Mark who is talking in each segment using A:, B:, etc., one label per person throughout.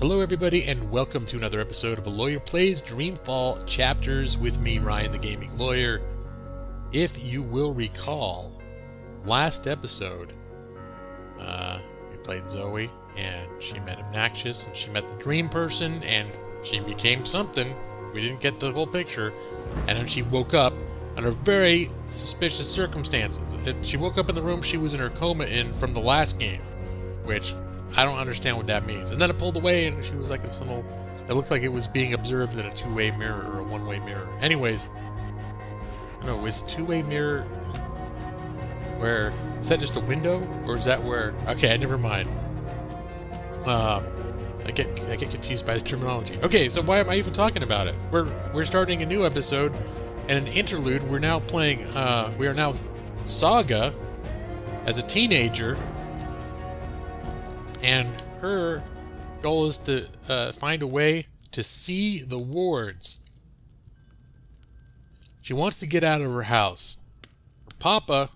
A: Hello everybody and welcome to another episode of A Lawyer Plays Dreamfall Chapters with me, Ryan the Gaming Lawyer. If you will recall, last episode, we played Zoe and she met Obnoxious and she met the dream person and she became something. We didn't get the whole picture. And then she woke up under very suspicious circumstances. She woke up in the room she was in her coma in from the last game, which I don't understand what that means. And then it pulled away and she was like in some little... It looked like it was being observed in a two-way mirror or a one-way mirror. Anyways, I don't know, is two-way mirror where... Is that just a window? Or is that where... Okay, never mind. I get confused by the terminology. Okay, so why am I even talking about it? We're starting a new episode and an interlude. We're now playing... we are now Saga as a teenager. And her goal is to find a way to see the wards. She wants to get out of her house. Her papa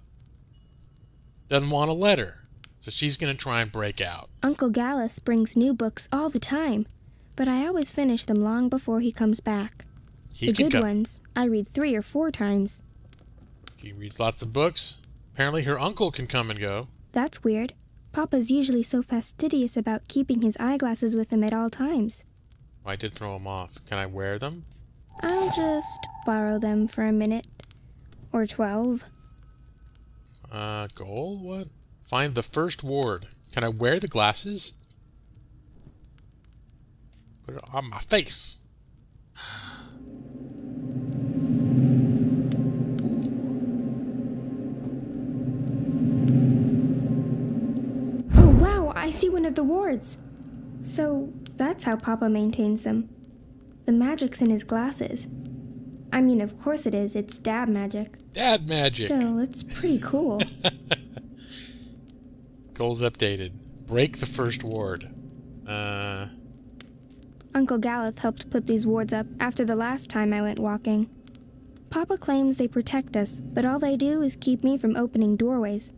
A: doesn't want to let her, so she's going to try and break out.
B: Uncle Galeth brings new books all the time, but I always finish them long before he comes back. The good ones, I read 3 or 4 times.
A: She reads lots of books. Apparently her uncle can come and go.
B: That's weird. Papa's usually so fastidious about keeping his eyeglasses with him at all times.
A: Well, I did throw them off. Can I wear them?
B: I'll just borrow them for a minute. Or 12.
A: Goal? What? Find the first ward. Can I wear the glasses? Put it on my face.
B: I see one of the wards. So, that's how Papa maintains them. The magic's in his glasses. I mean, of course it is. It's dad magic.
A: Dad magic!
B: Still, it's pretty cool.
A: Goals updated. Break the first ward.
B: Uncle Galeth helped put these wards up after the last time I went walking. Papa claims they protect us, but all they do is keep me from opening doorways.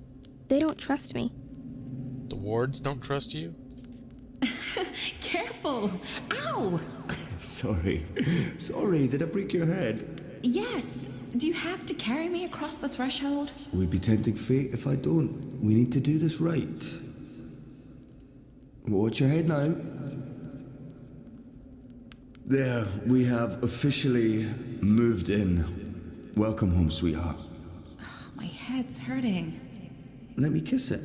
B: They don't trust me.
A: The wards don't trust you?
C: Careful! Ow!
D: Sorry, did I break your head?
C: Yes. Do you have to carry me across the threshold?
D: We'd be tempting fate if I don't. We need to do this right. Watch your head now. There, we have officially moved in. Welcome home, sweetheart.
C: Oh, my head's hurting.
D: Let me kiss it.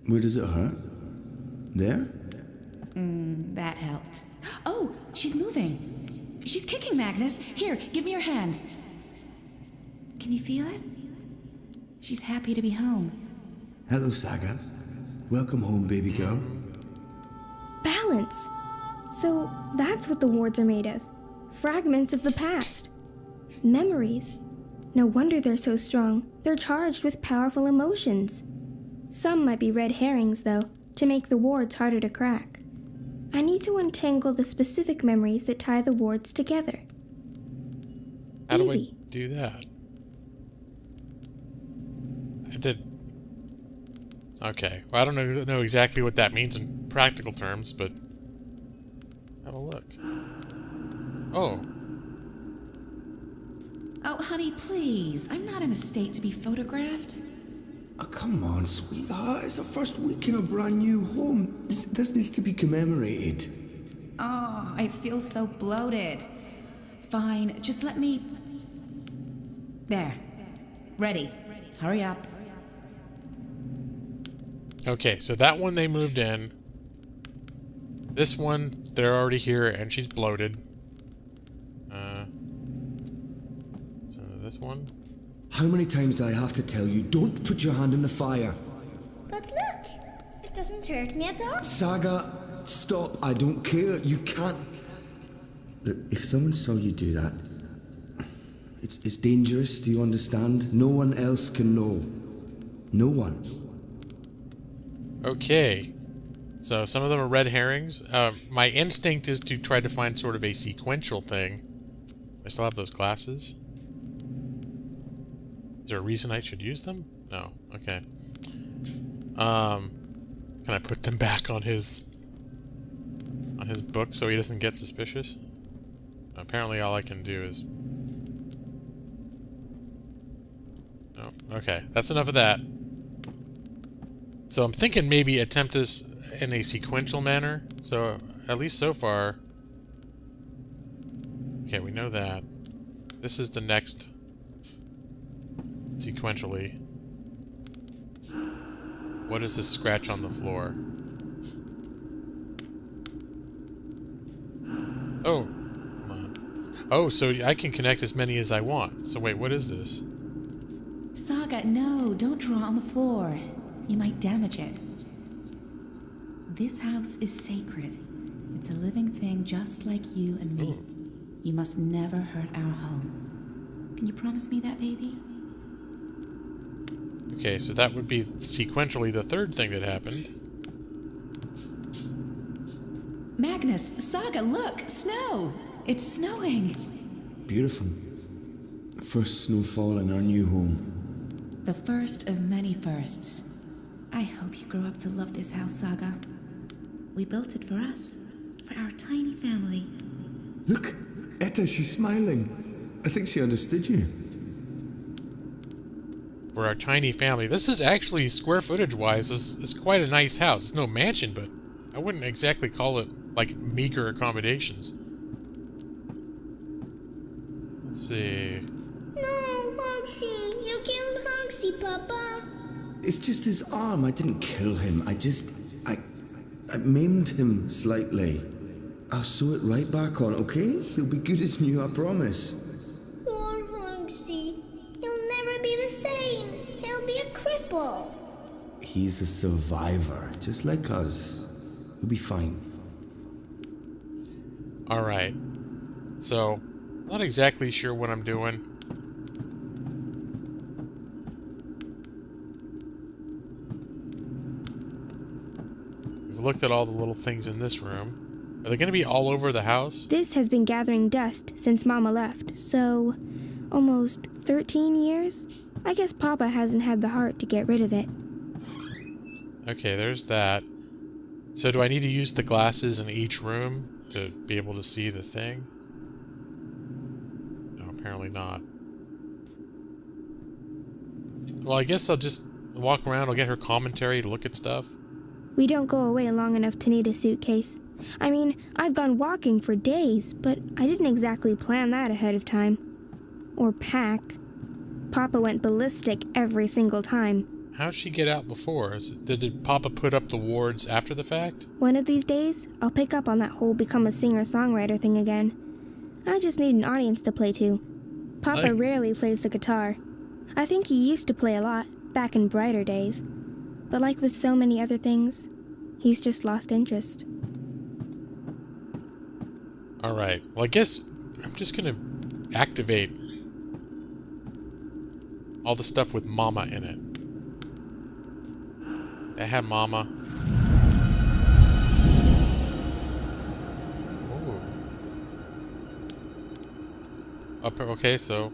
D: Where does it hurt? There?
C: That helped. Oh, she's moving. She's kicking, Magnus. Here, give me your hand. Can you feel it? She's happy to be home.
D: Hello, Saga. Welcome home, baby girl.
B: Balance. So that's what the wards are made of. Fragments of the past. Memories. No wonder they're so strong. They're charged with powerful emotions. Some might be red herrings, though, to make the wards harder to crack. I need to untangle the specific memories that tie the wards together.
A: How do
B: Easy.
A: I do that? I did... Okay. Well, I don't know exactly what that means in practical terms, but... Have a look. Oh.
C: Oh, honey, please. I'm not in a state to be photographed.
D: Oh, come on, sweetheart. It's the first week in a brand new home. This needs to be commemorated.
C: Oh, I feel so bloated. Fine, just let me... There. Ready. Hurry up.
A: Okay, so that one they moved in. This one, they're already here and she's bloated. So this one...
D: How many times do I have to tell you, don't put your hand in the fire?
E: But look, it doesn't hurt me at all.
D: Saga, stop. I don't care. You can't... Look, if someone saw you do that, it's dangerous, do you understand? No one else can know. No one.
A: Okay. So some of them are red herrings. My instinct is to try to find sort of a sequential thing. I still have those glasses. Is there a reason I should use them? No. Okay. Can I put them back on his... on his book so he doesn't get suspicious. Apparently all I can do is... Oh, okay. That's enough of that. So I'm thinking maybe attempt this in a sequential manner. So, at least so far... Okay, we know that. This is the next... sequentially. What is this scratch on the floor? Oh. Come on. Oh, so I can connect as many as I want. So wait, what is this?
C: Saga, no, don't draw on the floor. You might damage it. This house is sacred. It's a living thing just like you and me.
A: Ooh.
C: You must never hurt our home. Can you promise me that, baby?
A: Okay, so that would be sequentially the third thing that happened.
C: Magnus, Saga, look! Snow! It's snowing!
D: Beautiful. First snowfall in our new home.
C: The first of many firsts. I hope you grow up to love this house, Saga. We built it for us, for our tiny family.
D: Look, Etta, she's smiling. I think she understood you.
A: For our tiny family. This is actually, square footage-wise, is quite a nice house. It's no mansion, but I wouldn't exactly call it, like, meager accommodations. Let's see...
E: No, Hogsy. You killed Hogsy, Papa.
D: It's just his arm. I didn't kill him. I maimed him slightly. I'll sew it right back on, okay? He'll be good as new, I promise.
E: Poor Hogsy. He'll never be the same. He'll be a cripple.
D: He's a survivor, just like us. He'll be fine.
A: Alright. So, not exactly sure what I'm doing. We've looked at all the little things in this room. Are they going to be all over the house?
B: This has been gathering dust since Mama left, so almost 13 years? I guess Papa hasn't had the heart to get rid of it.
A: Okay, there's that. So do I need to use the glasses in each room to be able to see the thing? No, apparently not. Well, I guess I'll just walk around, I'll get her commentary to look at stuff.
B: We don't go away long enough to need a suitcase. I mean, I've gone walking for days, but I didn't exactly plan that ahead of time. Or pack. Papa went ballistic every single time.
A: How'd she get out before? Did Papa put up the wards after the fact?
B: One of these days, I'll pick up on that whole become a singer-songwriter thing again. I just need an audience to play to. Papa rarely plays the guitar. I think he used to play a lot, back in brighter days. But like with so many other things, he's just lost interest.
A: Alright, well I guess I'm just gonna activate all the stuff with Mama in it. I have Mama. Ooh. Okay, so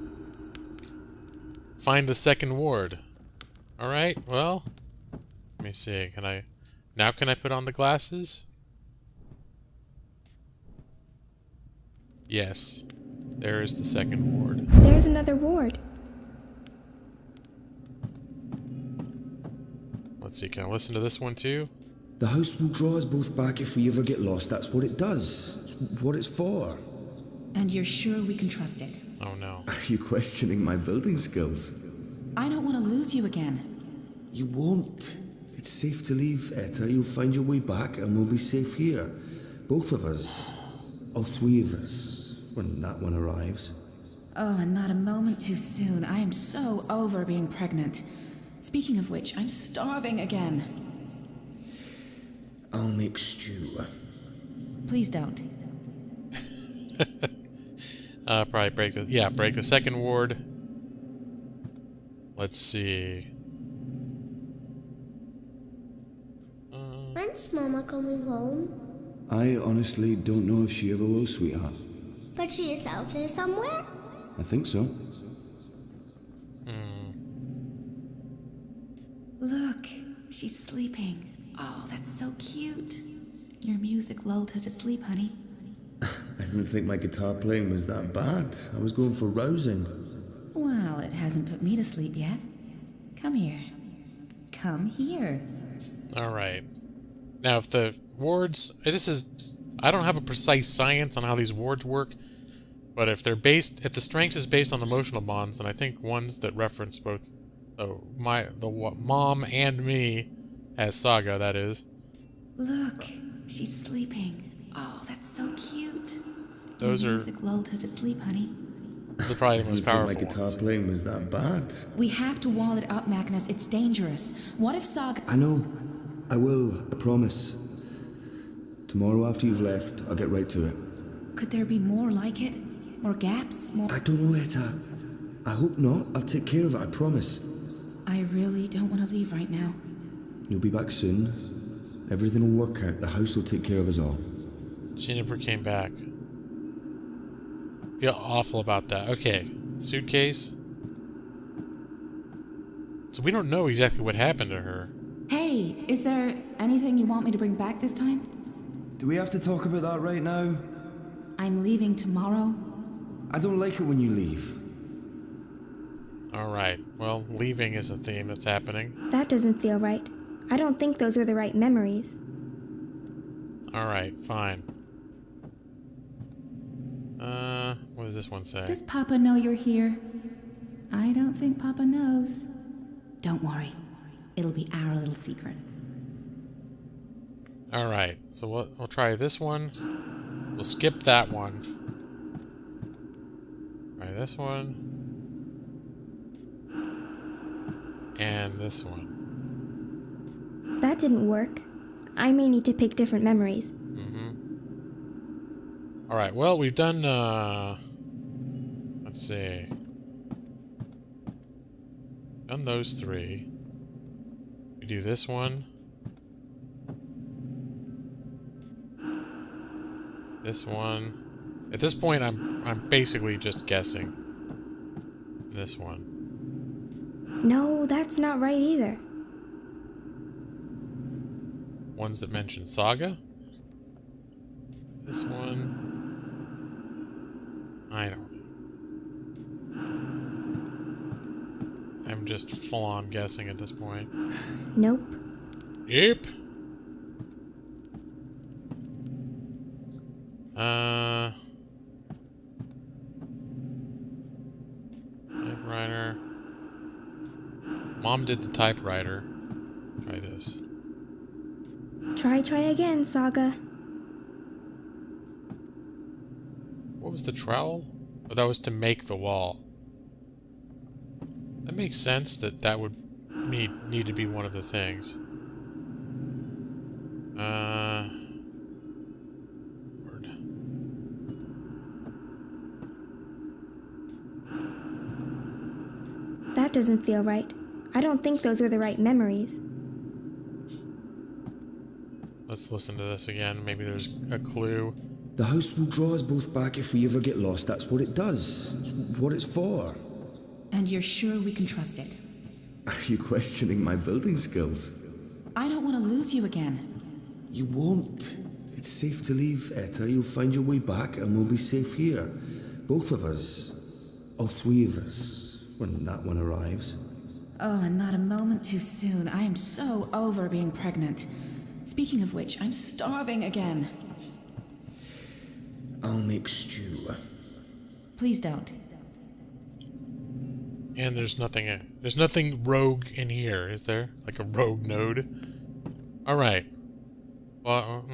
A: find the second ward. Alright, well, let me see, can I put on the glasses? Yes, there is the second ward.
B: There's another ward.
A: Let's see, can I listen to this one too?
D: The house will draw us both back if we ever get lost. That's what it does. It's what it's for.
C: And you're sure we can trust it?
A: Oh no.
D: Are you questioning my building skills?
C: I don't want to lose you again.
D: You won't. It's safe to leave, Etta. You'll find your way back and we'll be safe here. Both of us. All three of us. When that one arrives.
C: Oh, and not a moment too soon. I am so over being pregnant. Speaking of which, I'm starving again.
D: I'll make stew.
C: Please don't.
A: Probably break the second ward. Let's see.
E: When's Mama coming home?
D: I honestly don't know if she ever will, sweetheart.
E: But she is out there somewhere?
D: I think so.
C: Look, she's sleeping. Oh, that's so cute. Your music lulled her to sleep, honey.
D: I didn't think my guitar playing was that bad. I was going for rousing.
C: Well, it hasn't put me to sleep yet. Come here. Come here.
A: Alright. Now, if the wards... I don't have a precise science on how these wards work, but if they're based... If the strength is based on emotional bonds, then I think ones that reference both the mom and me, as Saga, that is.
C: Look, she's sleeping. Oh, that's so cute.
A: Those
C: Your
A: are...
C: music lulled her to sleep, honey.
A: They're probably the most
D: I didn't
A: powerful
D: think my guitar
A: ones.
D: playing was that bad.
C: We have to wall it up, Magnus. It's dangerous. What if Saga...
D: I know. I will. I promise. Tomorrow after you've left, I'll get right to it.
C: Could there be more like it? More gaps? More...
D: I don't know, Etta. I hope not. I'll take care of it, I promise.
C: I really don't want to leave right now.
D: You'll be back soon. Everything will work out. The house will take care of us all.
A: She never came back. Feel awful about that. Okay, suitcase. So we don't know exactly what happened to her.
C: Hey, is there anything you want me to bring back this time?
D: Do we have to talk about that right now?
C: I'm leaving tomorrow.
D: I don't like it when you leave.
A: Alright, well, leaving is a theme that's happening.
B: That doesn't feel right. I don't think those were the right memories.
A: Alright, fine. What does this one say?
C: Does Papa know you're here? I don't think Papa knows. Don't worry. It'll be our little secret.
A: Alright, so we'll try this one. We'll skip that one. Try this one. And this one.
B: That didn't work. I may need to pick different memories.
A: Alright, well, we've done, let's see. Done those three. We do this one. This one. At this point, I'm basically just guessing. This one.
B: No, that's not right either.
A: Ones that mention Saga. This one. I don't know. I'm just full-on guessing at this point.
B: Nope.
A: Yep. Typewriter. Mom did the typewriter. Try this.
B: Try again, Saga.
A: What was the trowel? Oh, that was to make the wall. That makes sense that would need to be one of the things. Word.
B: That doesn't feel right. I don't think those were the right memories.
A: Let's listen to this again. Maybe there's a clue.
D: The house will draw us both back if we ever get lost. That's what it does. It's what it's for.
C: And you're sure we can trust it?
D: Are you questioning my building skills?
C: I don't want to lose you again.
D: You won't. It's safe to leave, Etta. You'll find your way back and we'll be safe here. Both of us. All three of us. When that one arrives.
C: Oh, and not a moment too soon. I am so over being pregnant. Speaking of which, I'm starving again.
D: I'll make stew.
C: Please don't.
A: And there's nothing rogue in here, is there? Like a rogue node? Alright. Well,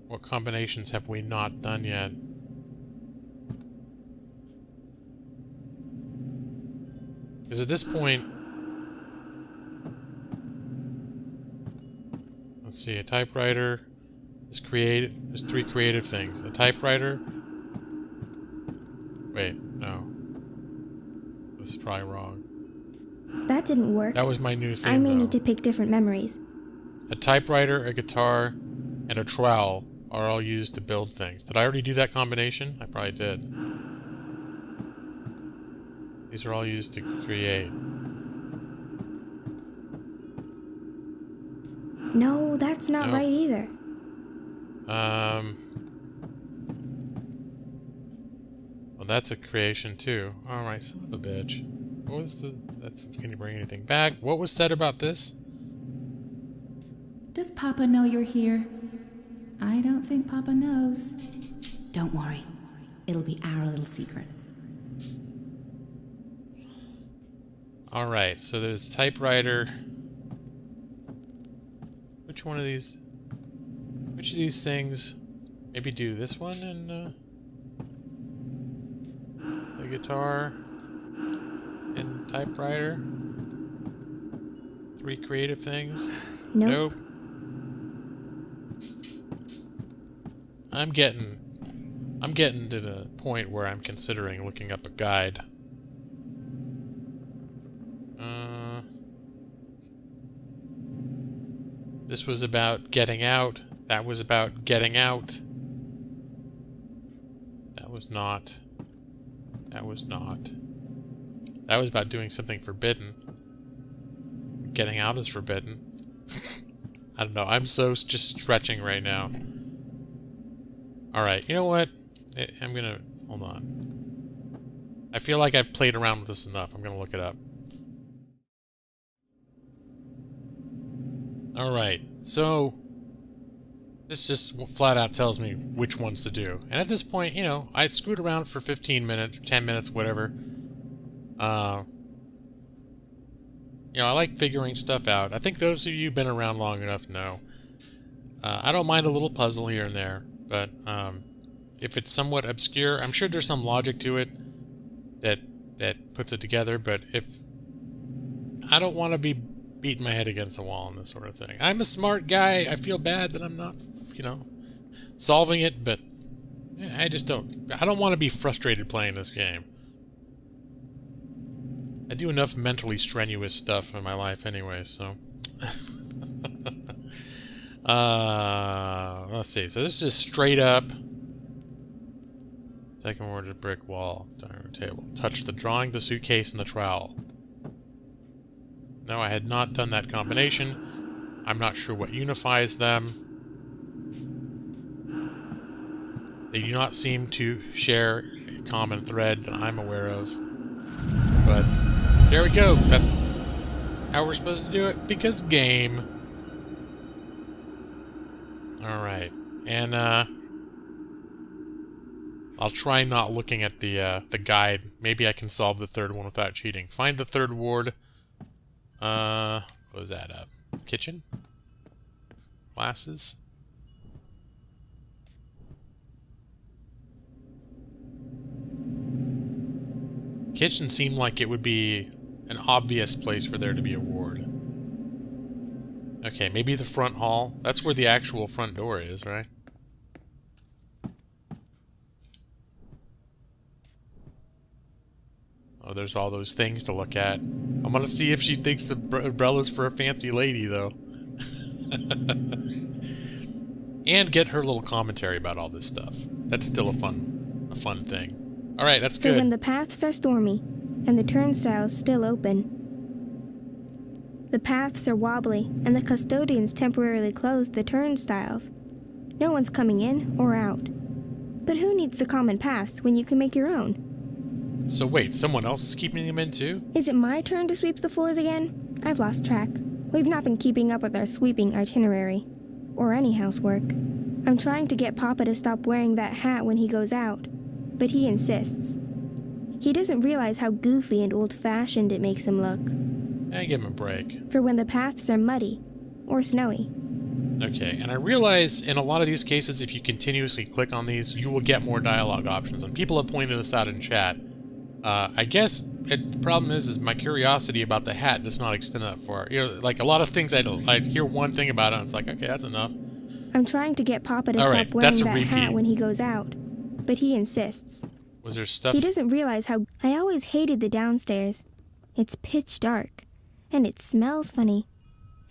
A: what combinations have we not done yet? Because at this point... Let's see, a typewriter is creative. There's three creative things. A typewriter... Wait, no. This is probably wrong.
B: That didn't work.
A: That was my new thing,
B: I may
A: though.
B: need to pick different memories.
A: A typewriter, a guitar, and a trowel are all used to build things. Did I already do that combination? I probably did. These are all used to create.
B: No, that's not
A: Nope.
B: right either.
A: Well, that's a creation too. Alright, son of a bitch. What was the... Can you bring anything back? What was said about this?
C: Does Papa know you're here? I don't think Papa knows. Don't worry. It'll be our little secret.
A: Alright, so there's typewriter. Which one of these... Which of these things... Maybe do this one and, the guitar and typewriter. 3 creative things.
B: Nope.
A: I'm getting to the point where I'm considering looking up a guide. This was about getting out. That was about getting out. That was not. That was not. That was about doing something forbidden. Getting out is forbidden. I don't know. I'm so just stretching right now. Alright, you know what? I'm gonna... Hold on. I feel like I've played around with this enough. I'm gonna look it up. Alright, so... This just flat out tells me which ones to do. And at this point, you know, I screwed around for 15 minutes, 10 minutes, whatever. You know, I like figuring stuff out. I think those of you who've been around long enough know. I don't mind a little puzzle here and there, but if it's somewhat obscure, I'm sure there's some logic to it that puts it together, but if... I don't want to be beating my head against a wall and this sort of thing. I'm a smart guy. I feel bad that I'm not, you know, solving it, but I just don't... I don't want to be frustrated playing this game. I do enough mentally strenuous stuff in my life anyway, so... let's see. So this is just straight up. Second word is brick wall. Dining room table. Touch the drawing, the suitcase, and the trowel. No, I had not done that combination. I'm not sure what unifies them. They do not seem to share a common thread that I'm aware of. But there we go. That's how we're supposed to do it, because game. Alright. And I'll try not looking at the guide. Maybe I can solve the third one without cheating. Find the third ward. Close that up. Kitchen? Glasses? Kitchen seemed like it would be an obvious place for there to be a ward. Okay, maybe the front hall. That's where the actual front door is, right? Oh, there's all those things to look at. I'm gonna see if she thinks the umbrella's for a fancy lady, though. And get her little commentary about all this stuff. That's still a fun thing. Alright, that's good.
B: For when the paths are stormy, and the turnstiles still open. The paths are wobbly, and the custodians temporarily close the turnstiles. No one's coming in or out. But who needs the common paths when you can make your own?
A: So wait, someone else is keeping them in too?
B: Is it my turn to sweep the floors again? I've lost track. We've not been keeping up with our sweeping itinerary. Or any housework. I'm trying to get Papa to stop wearing that hat when he goes out. But he insists. He doesn't realize how goofy and old-fashioned it makes him look.
A: I give him a break.
B: For when the paths are muddy or snowy.
A: Okay, and I realize in a lot of these cases, if you continuously click on these, you will get more dialogue options. And people have pointed this out in chat. I guess the problem is my curiosity about the hat does not extend that far. You know, like a lot of things, I'd hear one thing about it, and it's like, okay, that's enough.
B: I'm trying to get Papa to
A: Alright,
B: stop wearing
A: that's a
B: that
A: repeat.
B: hat when he goes out. But he insists.
A: Was there stuff?
B: He doesn't realize how... I always hated the downstairs. It's pitch dark. And it smells funny.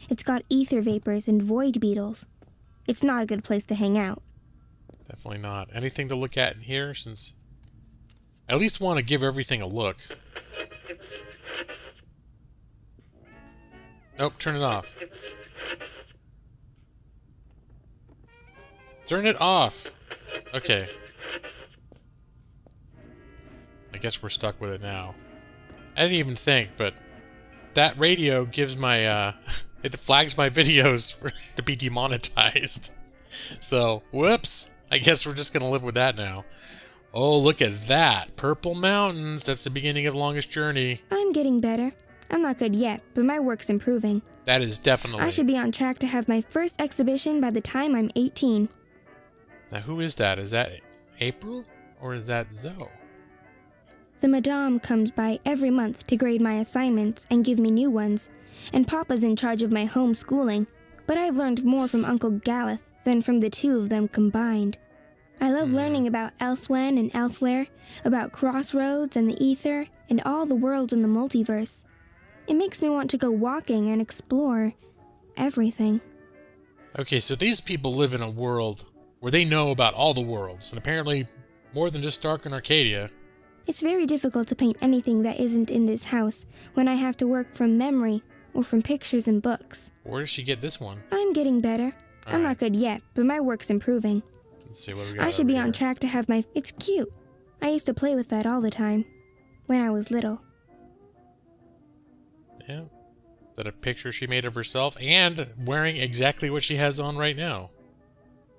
B: It's got ether vapors and void beetles. It's not a good place to hang out.
A: Definitely not. Anything to look at in here, since... I at least want to give everything a look. Nope, turn it off. Turn it off! Okay. I guess we're stuck with it now. I didn't even think, but that radio gives my, it flags my videos to be demonetized. So, whoops! I guess we're just gonna live with that now. Oh, look at that! Purple mountains! That's the beginning of Longest Journey.
B: I'm getting better. I'm not good yet, but my work's improving.
A: That is definitely...
B: I should be on track to have my first exhibition by the time I'm 18.
A: Now, who is that? Is that April? Or is that Zoe?
B: The Madame comes by every month to grade my assignments and give me new ones, and Papa's in charge of my homeschooling, but I've learned more from Uncle Galeth than from the two of them combined. I love learning about Elsewhen and Elsewhere, about Crossroads and the Ether, and all the worlds in the multiverse. It makes me want to go walking and explore everything.
A: Okay, so these people live in a world where they know about all the worlds, and apparently more than just Stark and Arcadia.
B: It's very difficult to paint anything that isn't in this house when I have to work from memory or from pictures and books.
A: Where does she get this one?
B: I'm getting better. I'm not good yet, but my work's improving.
A: Let's see what we got.
B: I should be
A: over
B: on
A: here.
B: track to have my... It's cute. I used to play with that all the time when I was little.
A: Yeah. Is that a picture she made of herself and wearing exactly what she has on right now?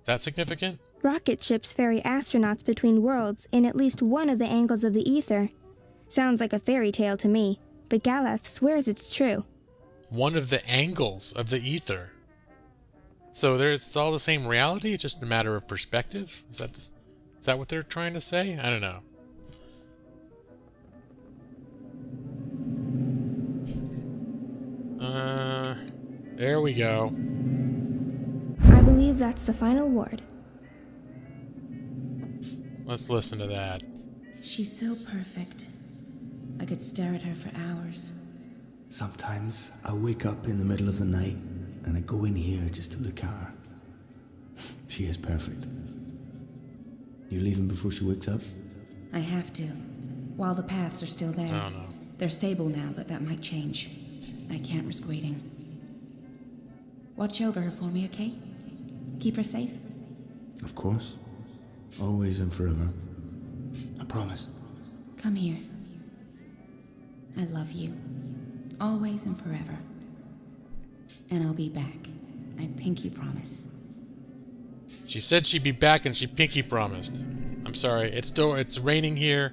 A: Is that significant?
B: Rocket ships ferry astronauts between worlds in at least one of the angles of the ether. Sounds like a fairy tale to me, but Galeth swears it's true.
A: One of the angles of the ether. So it's all the same reality, it's just a matter of perspective? Is that what they're trying to say? I don't know. There we go.
B: I believe that's the final word.
A: Let's listen to that.
C: She's so perfect. I could stare at her for hours.
D: Sometimes I wake up in the middle of the night and I go in here just to look at her. She is perfect. You leaving before she wakes up?
C: I have to. While the paths are still there.
A: Oh no.
C: They're stable now, but that might change. I can't risk waiting. Watch over her for me, okay? Keep her safe.
D: Of course. Always and forever. I promise.
C: Come here. I love you. Always and forever. And I'll be back. I pinky promise.
A: She said she'd be back and she pinky promised. I'm sorry, it's raining here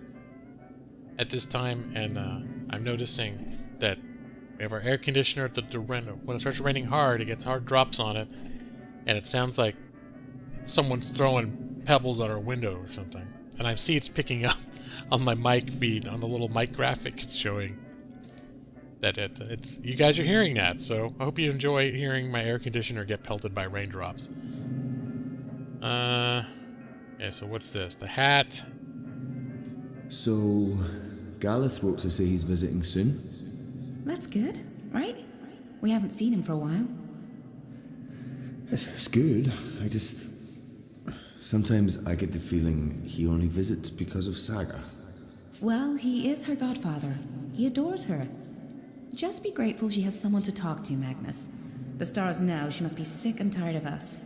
A: at this time, and I'm noticing that we have our air conditioner at the window. When it starts raining hard, it gets hard drops on it, and it sounds like someone's throwing pebbles at our window or something. And I see it's picking up on my mic feed, on the little mic graphic it's showing that it's you guys are hearing that. So I hope you enjoy hearing my air conditioner get pelted by raindrops. Yeah, so what's this? The hat.
D: So, Galeth wrote to say he's visiting soon?
C: That's good, right? We haven't seen him for a while.
D: It's good. Sometimes I get the feeling he only visits because of Saga.
C: Well, he is her godfather. He adores her. Just be grateful she has someone to talk to, Magnus. The stars know she must be sick and tired of us.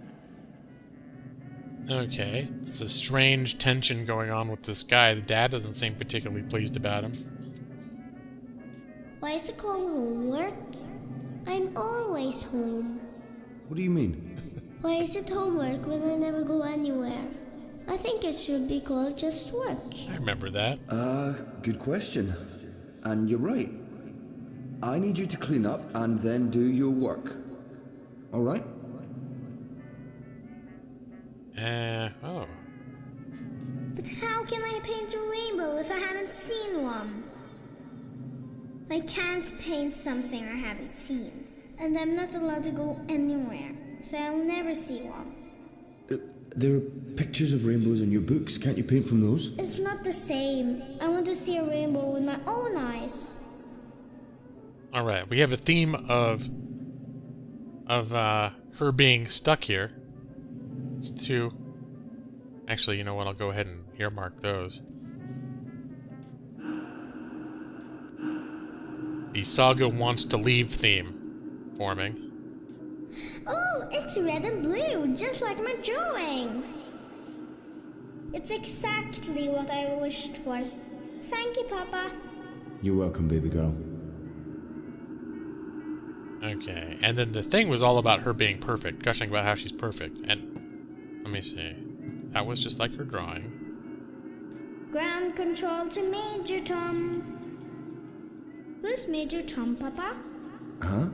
A: Okay, it's a strange tension going on with this guy. The dad doesn't seem particularly pleased about him.
E: Why is it called homework? I'm always home.
D: What do you mean?
E: Why is it homework when I never go anywhere? I think it should be called just work.
A: I remember that.
D: Good question. And you're right. I need you to clean up and then do your work. All right?
A: Oh.
E: But how can I paint a rainbow if I haven't seen one? I can't paint something I haven't seen. And I'm not allowed to go anywhere, so I'll never see one.
D: There are pictures of rainbows in your books. Can't you paint from those?
E: It's not the same. I want to see a rainbow with my own eyes.
A: Alright, we have a theme of her being stuck here. It's two. Actually, you know what? I'll go ahead and earmark those. The Saga wants to leave theme forming.
E: Oh, it's red and blue, just like my drawing. It's exactly what I wished for. Thank you, Papa.
D: You're welcome, baby girl.
A: Okay, and then the thing was all about her being perfect, gushing about how she's perfect. And let me see. That was just like her drawing.
E: Ground control to Major Tom. Who's Major Tom, Papa?
D: Huh?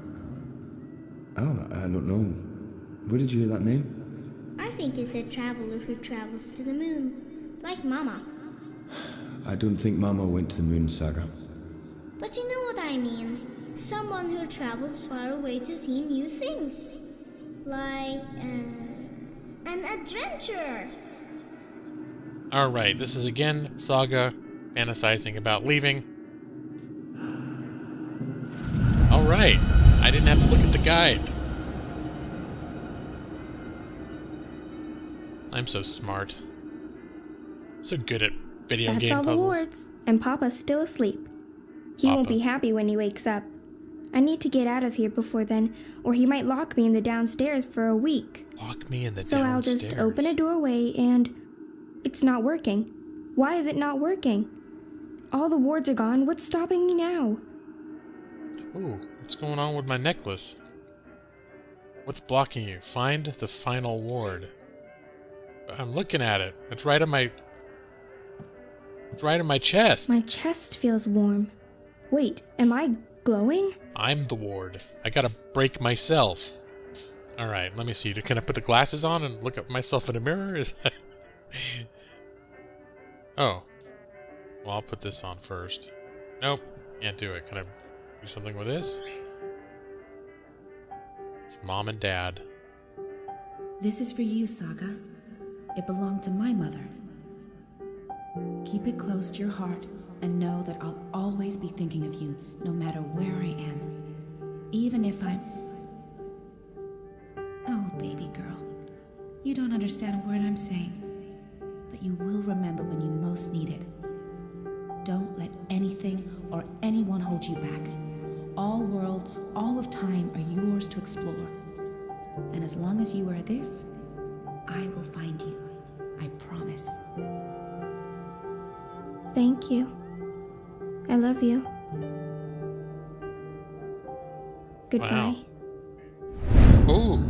D: Oh, I don't know. Where did you hear that name?
E: I think it's a traveler who travels to the moon, like Mama.
D: I don't think Mama went to the moon, Saga.
E: But you know what I mean. Someone who travels far away to see new things. Like, an adventurer.
A: Alright, this is again Saga fantasizing about leaving. Alright, I didn't have to look at the guide. I'm so smart. So good at video
B: That's
A: game
B: all
A: puzzles.
B: the wards, and Papa's still asleep. He won't be happy when he wakes up. I need to get out of here before then, or he might lock me in the downstairs for a week.
A: Lock me in the
B: So I'll
A: downstairs.
B: just open a doorway and... It's not working. Why is it not working? All the wards are gone. What's stopping me now?
A: Ooh, what's going on with my necklace? What's blocking you? Find the final ward. I'm looking at it. It's right on my... It's right in my chest.
B: My chest feels warm. Wait, am I glowing?
A: I'm the ward. I gotta break myself. Alright, let me see. Can I put the glasses on and look at myself in a mirror? Is that... Oh. Well, I'll put this on first. Nope. Can't do it. Can I do something with this? It's Mom and Dad.
C: This is for you, Saga. It belonged to my mother. Keep it close to your heart and know that I'll always be thinking of you, no matter where I am. Even if I'm... Oh, baby girl. You don't understand a word I'm saying. But you will remember when you most need it. Don't let anything or anyone hold you back. All worlds, all of time are yours to explore. And as long as you are this, I will find you. I promise.
B: Thank you. I love you. Goodbye.
A: Wow. Ooh.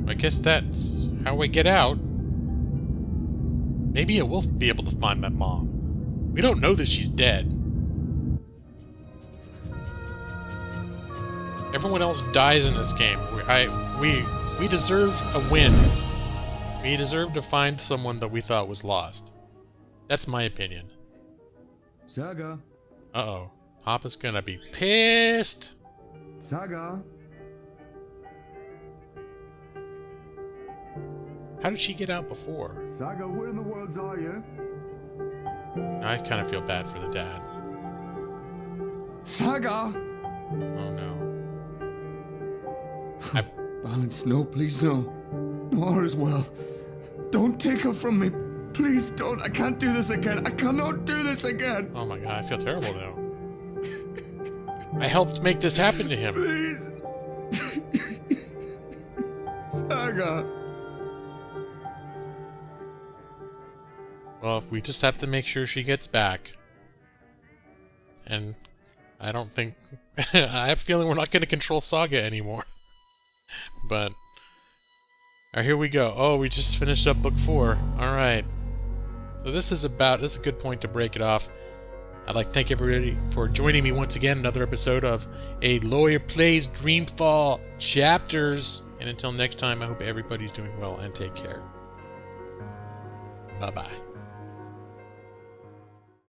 A: I guess that's how we get out. Maybe I will be able to find my mom. We don't know that she's dead. Everyone else dies in this game. We deserve a win. We deserve to find someone that we thought was lost. That's my opinion.
D: Saga.
A: Uh-oh. Papa's gonna be pissed.
D: Saga.
A: How did she get out before?
D: Saga, where in the world are you?
A: I kind of feel bad for the dad.
D: Saga!
A: Oh no.
D: Balance, no, please, no. Nor as well. Don't take her from me. Please don't. I can't do this again. I cannot do this again.
A: Oh my god, I feel terrible though. I helped make this happen to him.
D: Please. Saga.
A: Well, we just have to make sure she gets back. And I don't think... I have a feeling we're not going to control Saga anymore. But... Alright, here we go. Oh, we just finished up book 4. Alright. So this is a good point to break it off. I'd like to thank everybody for joining me once again. Another episode of A Lawyer Plays Dreamfall Chapters. And until next time, I hope everybody's doing well and take care. Bye-bye.